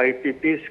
IPPs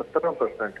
17%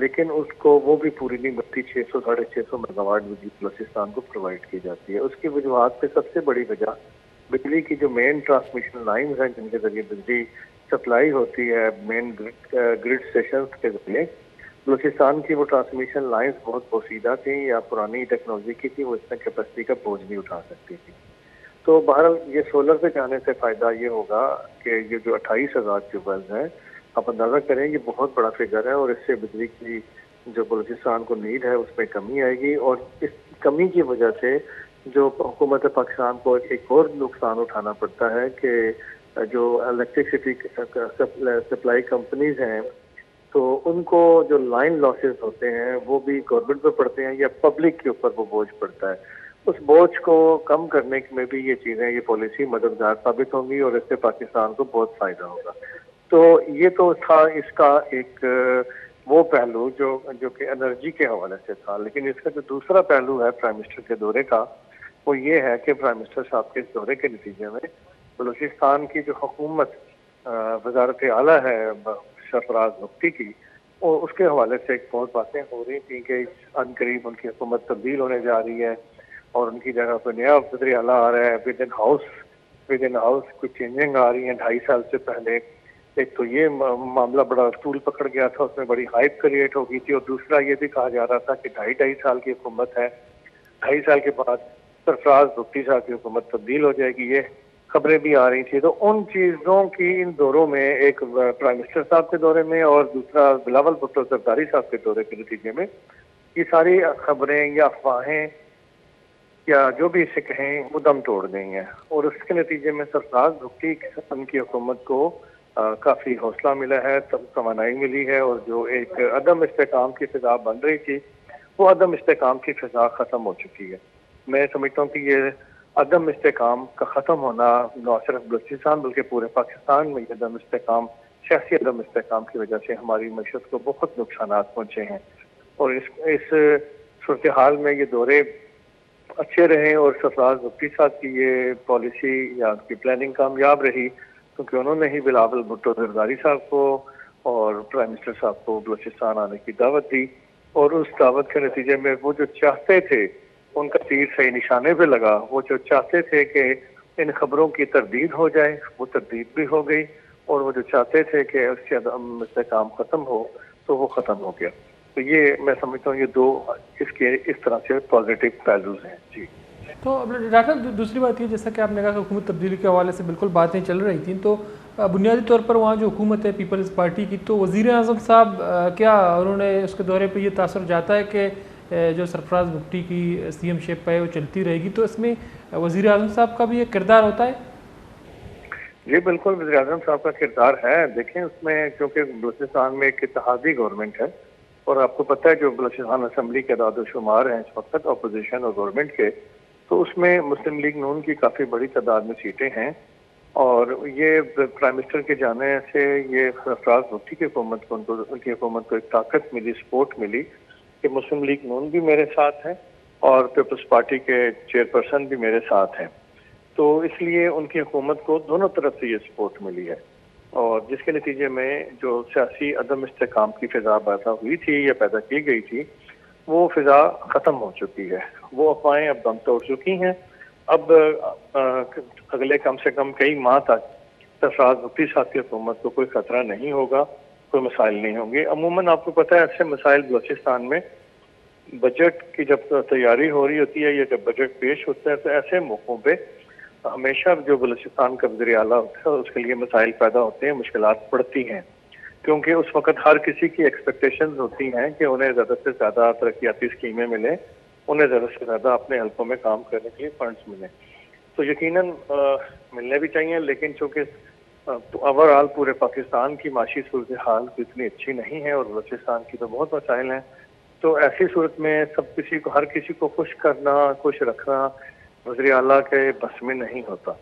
لیکن اس کو وہ بھی پوری نہیں بنتی. 600-650 میگاواٹ بجلی بلوچستان کو پرووائڈ کی جاتی ہے. اس کی وجوہات پہ سب سے بڑی وجہ بجلی کی جو مین ٹرانسمیشن لائنز ہیں جن کے ذریعے بجلی سپلائی ہوتی ہے مین گرڈ اسٹیشنز کے ذریعے، بلوچستان کی وہ ٹرانسمیشن لائنز بہت پوسیدہ تھیں یا پرانی ٹیکنالوجی کی تھی، وہ اتنا کیپیسٹی کا بوجھ نہیں اٹھا سکتی تھی. تو بہرحال یہ سولر پہ جانے سے فائدہ یہ ہوگا کہ یہ جو 28,000 ٹیوب ویلز ہیں، آپ اندازہ کریں یہ بہت بڑا فگر ہے، اور اس سے بجلی کی جو بلوچستان کو نیڈ ہے اس میں کمی آئے گی. اور اس کمی کی وجہ سے جو حکومت پاکستان کو ایک اور نقصان اٹھانا پڑتا ہے کہ جو الیکٹرسٹی سپلائی کمپنیز ہیں تو ان کو جو لائن لاسز ہوتے ہیں وہ بھی گورنمنٹ پہ پڑتے ہیں یا پبلک کے اوپر وہ بوجھ پڑتا ہے. اس بوجھ کو کم کرنے میں بھی یہ چیزیں، یہ پالیسی مددگار ثابت ہوں گی اور اس سے پاکستان کو بہت فائدہ ہوگا. تو یہ تو تھا اس کا ایک وہ پہلو جو کہ انرجی کے حوالے سے تھا. لیکن اس کا جو دوسرا پہلو ہے پرائم منسٹر کے دورے کا، وہ یہ ہے کہ پرائم منسٹر صاحب کے اس دورے کے نتیجے میں بلوچستان کی جو حکومت وزارت اعلیٰ ہے سرفراز مفتی کی، اور اس کے حوالے سے ایک بہت باتیں ہو رہی تھیں کہ ان قریب ان کی حکومت تبدیل ہونے جا رہی ہے اور ان کی جگہ پہ نیا وزیر اعلیٰ آ رہا ہے. ود ان ہاؤس کچھ چینجنگ آ رہی ہیں 2.5 سال سے پہلے. ایک تو یہ معاملہ بڑا طول پکڑ گیا تھا، اس میں بڑی ہائپ کریٹ ہو گئی تھی، اور دوسرا یہ بھی کہا جا رہا تھا کہ 2.5 سال کی حکومت ہے، 2.5 سال کے بعد سرفراز مفتی صاحب کی حکومت تبدیل ہو جائے گی. یہ خبریں بھی آ رہی تھیں. تو ان چیزوں کی ان دوروں میں، ایک پرائم منسٹر صاحب کے دورے میں اور دوسرا بلاول بھٹو زرداری صاحب کے دورے کے نتیجے میں، یہ ساری خبریں یا افواہیں یا جو بھی اسے کہیں وہ دم توڑ گئی ہیں. اور اس کے نتیجے میں سرفراز مفتی ان کی حکومت کو کافی حوصلہ ملا ہے، توانائی ملی ہے، اور جو ایک عدم استحکام کی فضا بن رہی تھی وہ عدم استحکام کی فضا ختم ہو چکی ہے. میں سمجھتا ہوں کہ یہ عدم استحکام کا ختم ہونا نہ صرف بلوچستان بلکہ پورے پاکستان میں عدم استحکام، سیاسی عدم استحکام کی وجہ سے ہماری معیشت کو بہت نقصانات پہنچے ہیں. اور اس صورتحال میں یہ دورے اچھے رہے اور سرفراز مفتی صاحب کی یہ پالیسی یا ان کی پلاننگ کامیاب رہی، کیونکہ انہوں نے ہی بلاول بھٹو زرداری صاحب کو اور پرائم منسٹر صاحب کو بلوچستان آنے کی دعوت دی. اور اس دعوت کے نتیجے میں وہ جو چاہتے تھے، ان کا تیر صحیح نشانے پہ لگا. وہ جو چاہتے تھے کہ ان خبروں کی تردید ہو جائے وہ تردید بھی ہو گئی، اور وہ جو چاہتے تھے کہ اس سے عدم استحکام ختم ہو تو وہ ختم ہو گیا. تو یہ میں سمجھتا ہوں یہ دو اس کے اس طرح سے پازیٹیو پہلوز ہیں. جی تو ڈاکٹر صاحب دوسری بات یہ، جیسا کہ آپ نے کہا کہ حکومت تبدیلی کے حوالے سے بالکل باتیں چل رہی تھیں، تو بنیادی طور پر وہاں جو حکومت ہے پیپلز پارٹی کی، تو وزیر اعظم صاحب کیا انہوں نے اس کے دورے پہ یہ تاثر جاتا ہے کہ جو سرفراز مفتی کی سی ایم شپ ہے وہ چلتی رہے گی، تو اس میں وزیر اعظم صاحب کا بھی ایک کردار ہوتا ہے؟ جی بالکل وزیر اعظم صاحب کا کردار ہے. دیکھیں اس میں کیونکہ بلوچستان میں ایک اتحادی گورنمنٹ ہے، اور آپ کو پتہ ہے جو بلوچستان اسمبلی کے اعداد و شمار ہیں اس وقت اپوزیشن اور گورنمنٹ کے، تو اس میں مسلم لیگ نون کی کافی بڑی تعداد میں سیٹیں ہیں. اور یہ پرائم منسٹر کے جانے سے یہ سرفراز مفتی کی حکومت کو ان کی حکومت کو ایک طاقت ملی، سپورٹ ملی کہ مسلم لیگ نون بھی میرے ساتھ ہیں اور پیپلز پارٹی کے چیئرپرسن بھی میرے ساتھ ہیں. تو اس لیے ان کی حکومت کو دونوں طرف سے یہ سپورٹ ملی ہے، اور جس کے نتیجے میں جو سیاسی عدم استحکام کی فضا پیدا ہوئی تھی یا پیدا کی گئی تھی وہ فضا ختم ہو چکی ہے. وہ افواہیں اب دم توڑ چکی ہیں. اب اگلے کم سے کم کئی ماہ تک سرفراز مفتی صاحب کی حکومت کو کوئی خطرہ نہیں ہوگا، کوئی مسائل نہیں ہوں گے. عموماً آپ کو پتہ ہے ایسے مسائل بلوچستان میں بجٹ کی جب تیاری ہو رہی ہوتی ہے یا جب بجٹ پیش ہوتا ہے تو ایسے موقعوں پہ ہمیشہ جو بلوچستان کا وزیر اعلیٰ ہوتا ہے اس کے لیے مسائل پیدا ہوتے ہیں، مشکلات پڑتی ہیں، کیونکہ اس وقت ہر کسی کی ایکسپیکٹیشنز ہوتی ہیں کہ انہیں زیادہ سے زیادہ ترقیاتی اسکیمیں ملیں، انہیں زیادہ سے زیادہ اپنے حلقوں میں کام کرنے کے لیے فنڈز ملیں. تو یقیناً ملنے بھی چاہیے، لیکن چونکہ اوور آل پورے پاکستان کی معاشی صورتحال اتنی اچھی نہیں ہے اور بلوچستان کی تو بہت مسائل ہیں، تو ایسی صورت میں ہر کسی کو خوش کرنا، خوش رکھنا وزیر اعلیٰ کے بس میں نہیں ہوتا.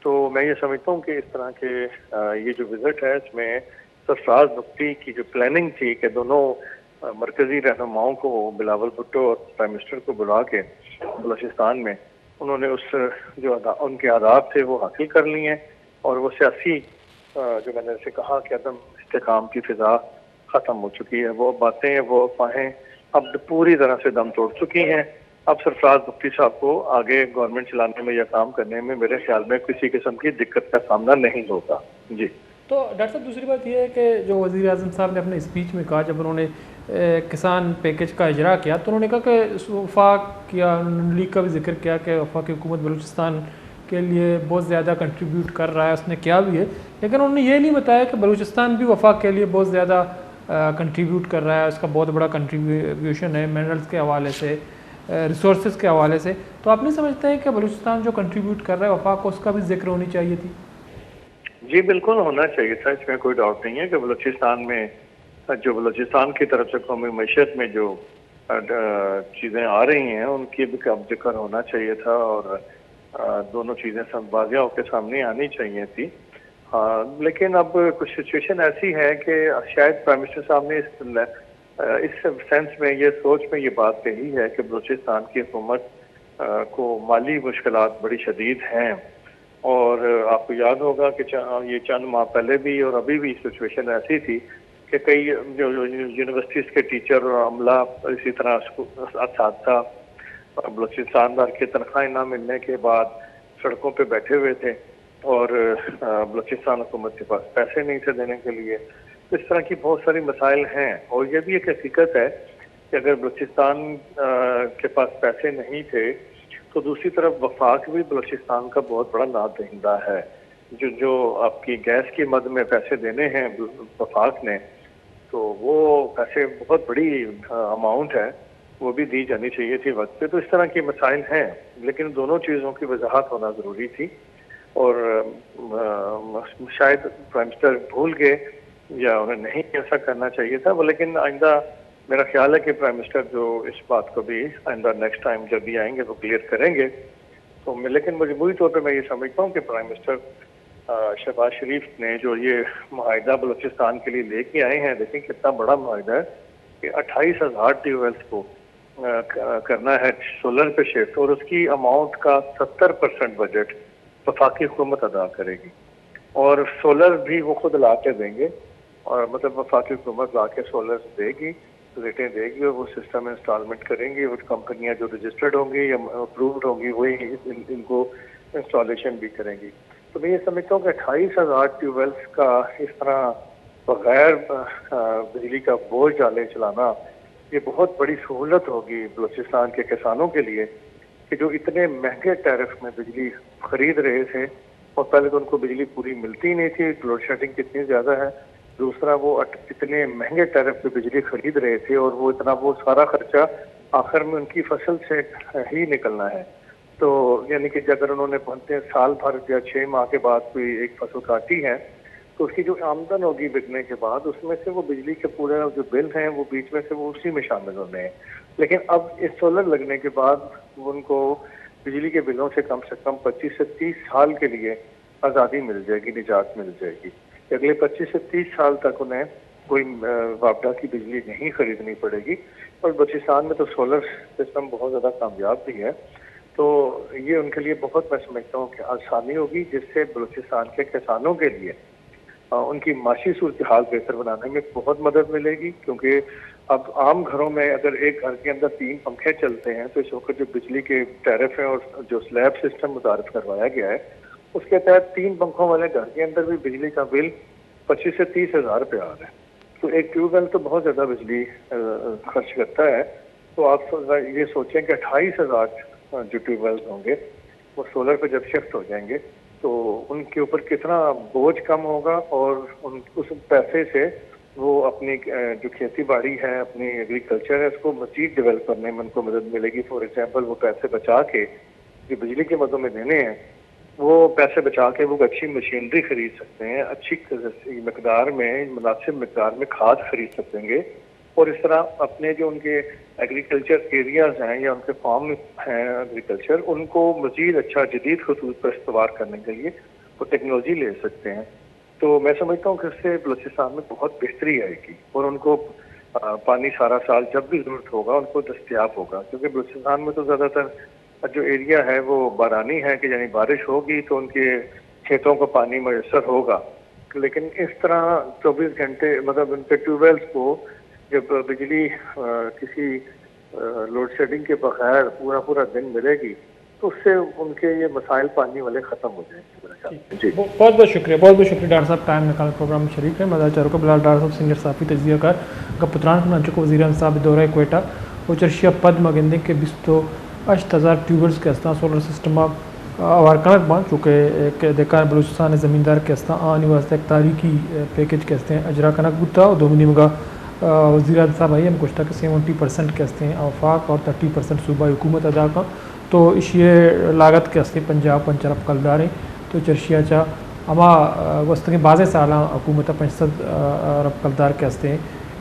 تو میں یہ سمجھتا ہوں کہ اس طرح کے یہ جو وزٹ ہے اس میں سرفراز مفتی کی جو پلاننگ تھی کہ دونوں مرکزی رہنماؤں کو بلاول بھٹو اور پرائم منسٹر کو بلا کے بلوچستان میں انہوں نے اس جو ان کے آداب تھے وہ حاصل کر لی ہیں، اور وہ سیاسی جو میں نے اسے کہا کہ عدم استحکام کی فضا ختم ہو چکی ہے. وہ باتیں وہ افواہیں اب پوری طرح سے دم توڑ چکی ہیں. اب سرفراز مفتی صاحب کو آگے گورنمنٹ چلانے میں یا کام کرنے میں میرے خیال میں کسی قسم کی دقت کا سامنا نہیں ہوگا. جی. تو ڈاکٹر صاحب دوسری بات یہ ہے کہ جو وزیر اعظم صاحب نے اپنے اسپیچ میں کہا، جب انہوں نے کسان پیکج کا اجرا کیا، تو انہوں نے کہا کہ وفاق یا نون لیگ کا بھی ذکر کیا کہ وفاقی حکومت بلوچستان کے لیے بہت زیادہ کنٹریبیوٹ کر رہا ہے، اس نے کیا بھی ہے، لیکن انہوں نے یہ نہیں بتایا کہ بلوچستان بھی وفاق کے لیے بہت زیادہ کنٹریبیوٹ کر رہا ہے، اس کا بہت بڑا کنٹریبیوشن ہے منرلز کے حوالے سے، ریسورسز کے حوالے سے. تو آپ نہیں سمجھتے ہیں کہ بلوچستان جو کنٹریبیوٹ کر رہا ہے وفاق کو، اس کا بھی ذکر ہونی چاہیے تھی؟ جی بالکل ہونا چاہیے تھا. اس میں کوئی ڈاؤٹ نہیں ہے کہ بلوچستان میں جو بلوچستان کی طرف سے قومی معیشت میں جو چیزیں آ رہی ہیں ان کی بھی ذکر ہونا چاہیے تھا، اور دونوں چیزیں سب واضح ہو کے سامنے آنی چاہیے تھی. لیکن اب کچھ سچویشن ایسی ہے کہ شاید پرائم منسٹر صاحب نے اس سینس میں یہ سوچ میں یہ بات کہی ہے کہ بلوچستان کی حکومت کو مالی مشکلات بڑی شدید ہیں. اور آپ کو یاد ہوگا کہ یہ چند ماہ پہلے بھی اور ابھی بھی سچویشن ایسی تھی کہ کئی جو یونیورسٹیز کے ٹیچر اور عملہ، اسی طرح اساتذہ بلوچستان بھر کے تنخواہیں نہ ملنے کے بعد سڑکوں پہ بیٹھے ہوئے تھے، اور بلوچستان حکومت کے پاس پیسے نہیں تھے دینے کے لیے. اس طرح کی بہت ساری مسائل ہیں، اور یہ بھی ایک حقیقت ہے کہ اگر بلوچستان کے پاس پیسے نہیں تھے تو دوسری طرف وفاق بھی بلوچستان کا بہت بڑا ناد دہندہ ہے. جو آپ کی گیس کی مد میں پیسے دینے ہیں وفاق نے، تو وہ پیسے بہت بڑی اماؤنٹ ہے، وہ بھی دی جانی چاہیے تھی وقت پہ. تو اس طرح کے مسائل ہیں، لیکن دونوں چیزوں کی وضاحت ہونا ضروری تھی، اور شاید پرائم منسٹر بھول گئے یا انہیں نہیں ایسا کرنا چاہیے تھا. لیکن آئندہ میرا خیال ہے کہ پرائم منسٹر جو اس بات کو بھی آئندہ نیکسٹ ٹائم جب بھی آئیں گے وہ کلیئر کریں گے. تو لیکن مجموعی طور پہ میں یہ سمجھتا ہوں کہ پرائم منسٹر شہباز شریف نے جو یہ معاہدہ بلوچستان کے لیے لے کے آئے ہیں، دیکھیں کتنا بڑا معاہدہ ہے کہ 28,000 ٹیوب ویلس کو کرنا ہے سولر پہ شفٹ، اور اس کی اماؤنٹ کا 70% بجٹ وفاقی حکومت ادا کرے گی، اور سولر بھی وہ خود لا کے دیں گے، اور مطلب وفاقی حکومت لا کے سولر دے گی، ریٹیں دے گی، اور وہ سسٹم انسٹالمنٹ کریں گی. وہ کمپنیاں جو رجسٹرڈ ہوں گی یا اپرووڈ ہوں گی وہی ان کو انسٹالیشن بھی کریں گی. تو میں یہ سمجھتا ہوں کہ 28,000 ٹیوب ویلس کا اس طرح بغیر بجلی کا بوجھ ڈالے چلانا، یہ بہت بڑی سہولت ہوگی بلوچستان کے کسانوں کے لیے، کہ جو اتنے مہنگے ٹیرف میں بجلی خرید رہے تھے، اور پہلے تو ان کو بجلی پوری ملتی نہیں تھی، لوڈ شیڈنگ کتنی زیادہ ہے. دوسرا وہ اتنے مہنگے ٹیرف پہ بجلی خرید رہے تھے، اور وہ سارا خرچہ آخر میں ان کی فصل سے ہی نکلنا ہے. تو یعنی کہ اگر انہوں نے بنتے سال بھر یا 6 ماہ کے بعد کوئی ایک فصل کاٹی ہے، تو اس کی جو آمدن ہوگی بکنے کے بعد، اس میں سے وہ بجلی کے پورے جو بل ہیں وہ بیچ میں سے وہ اسی میں شامل ہونے ہیں. لیکن اب اس سولر لگنے کے بعد ان کو بجلی کے بلوں سے کم 25 سے 30 سال کے لیے آزادی مل جائے گی، نجات مل جائے گی. اگلے 25 سے 30 سال تک انہیں کوئی وابڈا کی بجلی نہیں خریدنی پڑے گی. اور بلوچستان میں تو سولر سسٹم بہت زیادہ کامیاب بھی ہے، تو یہ ان کے لیے بہت، میں سمجھتا ہوں کہ آسانی ہوگی، جس سے بلوچستان کے کسانوں کے لیے ان کی معاشی صورتحال بہتر بنانے میں بہت مدد ملے گی. کیونکہ اب عام گھروں میں اگر ایک گھر کے اندر 3 پنکھے چلتے ہیں، تو اس وقت جو بجلی کے ٹیرف ہیں اور جو سلیب سسٹم متعارف کروایا گیا ہے، اس کے تحت 3 پنکھوں والے گھر کے اندر بھی بجلی کا بل 25 سے 30 ہزار روپے آ رہا ہے. تو ایک ٹیوب ویل تو بہت زیادہ بجلی خرچ کرتا ہے. تو آپ یہ سوچیں کہ 28,000 جو ٹیوب ویلز ہوں گے وہ سولر پہ جب شفٹ ہو جائیں گے تو ان کے اوپر کتنا بوجھ کم ہوگا، اور اس پیسے سے وہ اپنی جو کھیتی باڑی ہے، اپنی ایگریکلچر ہے، اس کو مزید ڈیولپ کرنے میں ان کو مدد ملے گی. فار ایگزامپل وہ پیسے بچا کے جو بجلی کے مدوں میں دینے ہیں، وہ پیسے بچا کے وہ اچھی مشینری خرید سکتے ہیں، اچھی مقدار میں، مناسب مقدار میں کھاد خرید سکیں گے، اور اس طرح اپنے جو ان کے ایگریکلچر ایریاز ہیں یا ان کے فارم ہیں ایگریکلچر، ان کو مزید اچھا جدید خطوط پر استوار کرنے کے لیے وہ ٹیکنالوجی لے سکتے ہیں. تو میں سمجھتا ہوں کہ اس سے بلوچستان میں بہت بہتری آئے گی، اور ان کو پانی سارا سال جب بھی ضرورت ہوگا ان کو دستیاب ہوگا. کیونکہ بلوچستان میں تو زیادہ تر جو ایریا ہے وہ بارانی ہے، کہ یعنی بارش ہوگی تو ان کے کھیتوں کو پانی میسر ہوگا. لیکن اس طرح 24 گھنٹے مطلب ان کے ٹیوب ویلس کو جب بجلی کسی لوڈ شیڈنگ کے بغیر پورا پورا دن ملے گی تو اس سے ان کے یہ مسائل پانی والے ختم ہو جائیں گے. جی بہت بہت شکریہ ڈاکٹر صاحب ٹائم نکال پروگرام میں شریک ہے. مدار چاروں بلال ڈاکٹر صاحب سینئر صحافی تجزیہ کار گپتران کو چکو وزیر اعظم صاحب دورہ کوئٹہ و چرشیا پد مگندے کے 28,000 ٹیوبلز کے استان سولر سسٹم آوار کنک بان چونکہ دیکھا بلوچستان زمیندار کے استان آنی واسطے ایک تاریخی پیکج کے استیں اجرا کنک بوتا اور دومنی مگا وزیر اعظم صاحب آئی ہم کچھ تک 70% کے استیں آفاق اور 30% صوبائی حکومت ادا کا تو اس یہ لاگت کے استیں پنجاب پنچرف کلداریں تو چرشیا چا اما وسط کے بعض سالہ حکومت 500 ارب کلدار کے استیں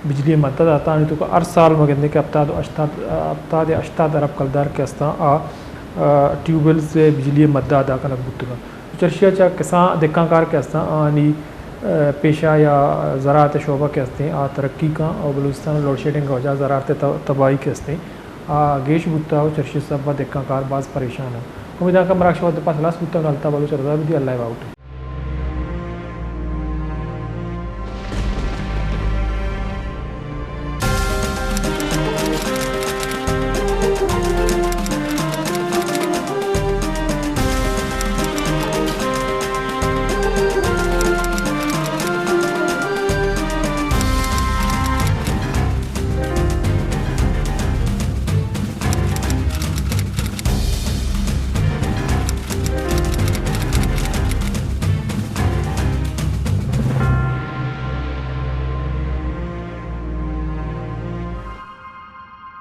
بجلی مدد آتا نہیں تو ہر سال مگندے کے ابتاد 80 ارب کلدار کے استان ٹیوب ویل سے بجلی مدد ادا کا لگ گا چرشیا چا کسان دکان کار کے استان آنی پیشہ یا زراعت شعبہ کے استیں ترقی کا اور بلوچستان لوڈ شیڈنگ کا وجہ زراعت تباہی کے استیں گیش بوتا ہو چرشی صاحب دکان کار بعض پریشان ہو امید کا مراکش وقت پاس لاس بوتا غلطہ بلوچ رضا بھی اللہ باؤٹ